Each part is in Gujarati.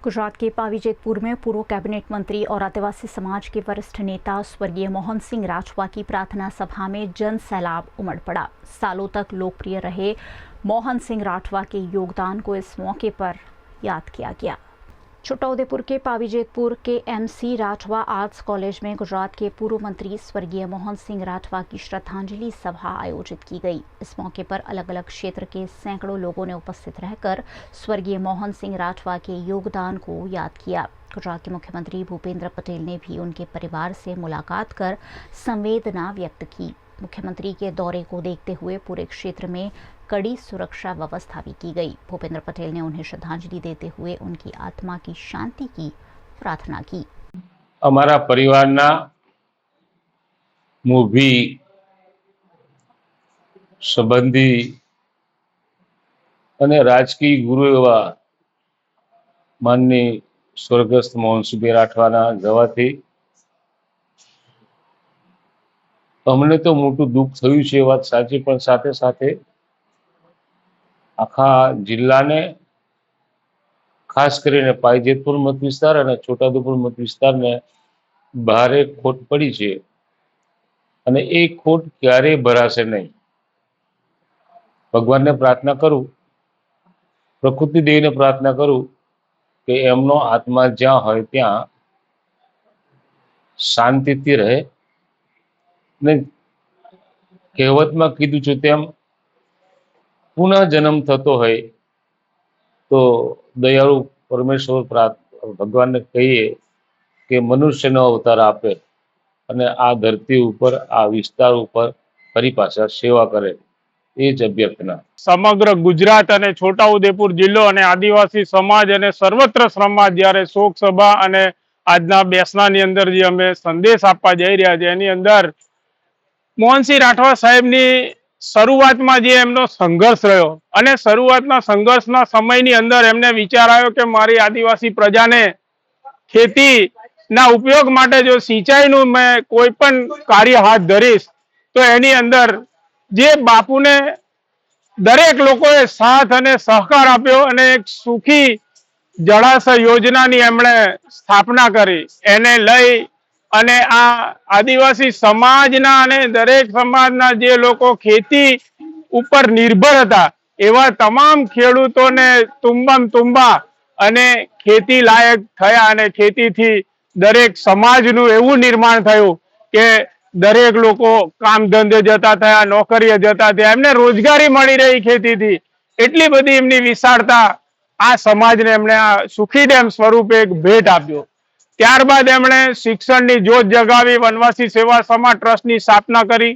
गुजरात के पावीजेतपुर में पूर्व कैबिनेट मंत्री और आदिवासी समाज के वरिष्ठ नेता स्वर्गीय मोहन सिंह राठवा की प्रार्थना सभा में जन सैलाब उमड़ पड़ा। सालों तक लोकप्रिय रहे मोहन सिंह राठवा के योगदान को इस मौके पर याद किया गया। छोटाउदेपुर के पावीजेतपुर के एमसी राठवा आर्ट्स कॉलेज में गुजरात के पूर्व मंत्री स्वर्गीय मोहन सिंह राठवा की श्रद्धांजलि सभा आयोजित की गई। इस मौके पर अलग अलग क्षेत्र के सैकड़ों लोगों ने उपस्थित रहकर स्वर्गीय मोहन सिंह राठवा के योगदान को याद किया। गुजरात के मुख्यमंत्री भूपेंद्र पटेल ने भी उनके परिवार से मुलाकात कर संवेदना व्यक्त की। मुख्यमंत्री के दौरे को देखते हुए पूरे क्षेत्र में कड़ी सुरक्षा व्यवस्था भी की गई। भूपेंद्र पटेल ने उन्हें श्रद्धांजलि देते हुए उनकी आत्मा की शांति की प्रार्थना की। अमारा परिवारना मूवी संबंधी અને રાજકીય ગુરુ એવા માનની સ્વર્ગસ્થ મોહનસિંહ રાઠવાના જવાથી અમને તો મોટું દુઃખ થયું છે, વાત સાચી, પણ સાથે સાથે આખા જિલ્લાને, ખાસ કરીને પાવીજેતપુર મત વિસ્તાર અને છોટાઉદેપુર મત વિસ્તારને ભારે ખોટ પડી છે અને એ ખોટ ક્યારેય ભરાશે નહીં। ભગવાનને પ્રાર્થના કરું, પ્રકૃતિ દેવીને પ્રાર્થના કરું કે એમનો આત્મા જ્યાં હોય ત્યાં શાંતિથી રહે ને કહેવતમાં કીધું છે તેમ પુનઃ જન્મ થતો હોય તો દયાળુ પરમેશ્વર ભગવાનને કહીએ કે મનુષ્યનો અવતાર આપે અને આ ધરતી ઉપર, આ વિસ્તાર ઉપર ફરી પાછા સેવા કરે, એ જ અભ્યર્થના। સમગ્ર ગુજરાત અને છોટાઉદેપુર જિલ્લો અને આદિવાસી સમાજ અને સર્વત્ર સમાજ જ્યારે શોક સભા અને આજના બેસનાની અંદર જે અમે સંદેશ આપવા જઈ રહ્યા છે એની અંદર મોહનસિંહ રાઠવા સાહેબની શરૂઆતમાં જે એમનો સંઘર્ષ રહ્યો અને શરૂઆતના સંઘર્ષના સમયની અંદર એમને વિચાર આવ્યો કે મારી આદિવાસી પ્રજાને ખેતીના ઉપયોગ માટે જો સિંચાઈનું મેં કોઈ પણ કાર્ય હાથ ધરીશ તો એની અંદર જે બાપુને દરેક લોકોએ સાથ અને સહકાર આપ્યો અને એક સુખી જળાશય યોજનાની એમણે સ્થાપના કરી। એને લઈ અને આ આદિવાસી સમાજના અને દરેક સમાજના જે લોકો ખેતી ઉપર નિર્ભર હતા એવા તમામ ખેડૂતોને તુંબમ તુંબા અને ખેતી લાયક થયા અને ખેતીથી દરેક સમાજનું એવું નિર્માણ થયું કે દરેક લોકો કામ ધંધે જતા થયા, નોકરીએ જતા થયા, એમને રોજગારી મળી રહી ખેતીથી। એટલી બધી એમની વિશાળતા આ સમાજને એમણે આ સુખી ડેમ સ્વરૂપે એક ભેટ આપ્યો। ત્યારબાદ એમણે શિક્ષણની જોત જગાવી, વનવાસી સેવા સમાજ ટ્રસ્ટની સ્થાપના કરી।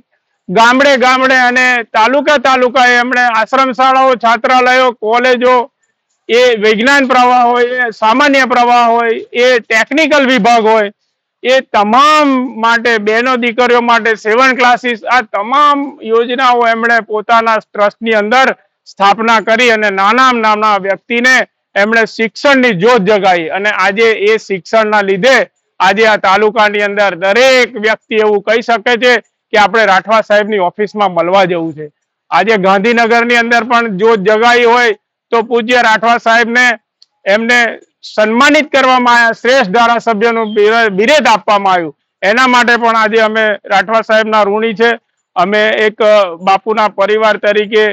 ગામડે ગામડે અને તાલુકા તાલુકાએ એમણે આશ્રમ શાળાઓ, છાત્રાલયો, કોલેજો, એ વિજ્ઞાન પ્રવાહ હોય, એ સામાન્ય પ્રવાહ હોય, એ ટેકનિકલ વિભાગ હોય, એ તમામ માટે બહેનો દીકરીઓ માટે 7 ક્લાસીસ, આ તમામ યોજનાઓ એમણે પોતાના ટ્રસ્ટની અંદર સ્થાપના કરી અને નાનામાં નાના વ્યક્તિને એમણે શિક્ષણની જોત જગાવી અને આજે એ શિક્ષણના લીધે આજે આ તાલુકાની અંદર દરેક વ્યક્તિ એવું કહી શકે છે કે આપણે રાઠવા સાહેબની ઓફિસમાં મળવા જવું છે। આજે ગાંધીનગરની અંદર પણ જોત જગાવી હોય તો પૂજ્ય રાઠવા સાહેબને એમને સન્માનિત કરવામાં આવ્યા, શ્રેષ્ઠ ધારાસભ્યનું બિરુદ આપવામાં આવ્યું। એના માટે પણ આજે અમે રાઠવા સાહેબના ઋણી છે। અમે એક બાપુના પરિવાર તરીકે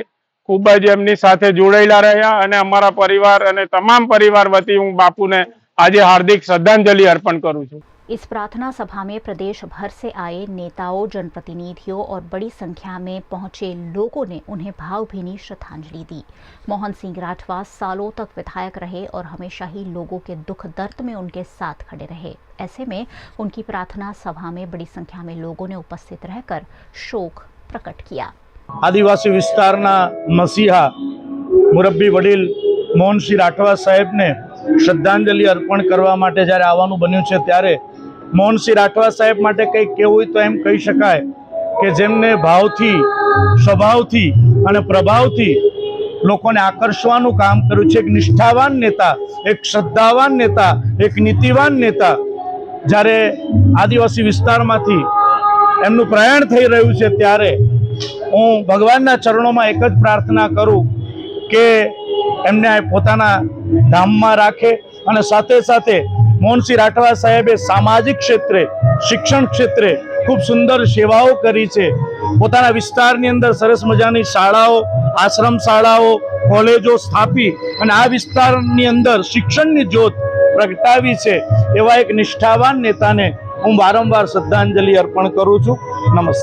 ખૂબ જ એમની સાથે જોડાયેલા રહ્યા અને અમારા પરિવાર અને તમામ પરિવાર વતી હું બાપુને આજે हार्दिक श्रद्धांजलि अर्पण करूं छूं। इस प्रार्थना सभा में प्रदेश भर से आए नेताओं, जनप्रतिनिधियों और बड़ी संख्या में पहुंचे लोगों ने उन्हें भावभीनी श्रद्धांजलि दी। मोहन सिंह राठवा सालों तक विधायक रहे और हमेशा ही लोगों के दुख दर्द में उनके साथ खड़े रहे। ऐसे में उनकी प्रार्थना सभा में बड़ी संख्या में लोगों ने उपस्थित रहकर शोक प्रकट किया। आदिवासी विस्तारना मसीहा मुरब्बी वडील मोहनसिंह राठवा साहेब ने श्रद्धांजलि अर्पण करवा माटे જ્યારે આવવાનું બન્યું છે ત્યારે મોહનસિંહ રાઠવા સાહેબ માટે કંઈ કહેવું તો એમ કહી શકાય કે જેમને ભાવથી, સ્વભાવથી અને પ્રભાવથી લોકોને આકર્ષવાનું કામ કર્યું છે। એક નિષ્ઠાવાન નેતા, એક શ્રદ્ધાવાન નેતા, એક નીતિવાન નેતા। જ્યારે આદિવાસી વિસ્તારમાંથી એમનું પ્રયાણ થઈ રહ્યું છે ત્યારે હું ભગવાનના ચરણોમાં એક જ પ્રાર્થના કરું કે એમને પોતાના ધામમાં રાખે અને સાથે સાથે મોહનસિંહ રાઠવા સાહેબે સામાજિક ક્ષેત્રે, શિક્ષણ ક્ષેત્રે ખૂબ સુંદર સેવાઓ કરી છે. પોતાના વિસ્તારની અંદર સરસ મજાની શાળાઓ, આશ્રમ શાળાઓ, કોલેજો સ્થાપી અને આ વિસ્તારની અંદર શિક્ષણની જ્યોત પ્રગટાવી છે. એવા એક નિષ્ઠાવાન નેતાને હું વારંવાર શ્રદ્ધાંજલિ અર્પણ કરું છું. નમસ્તે.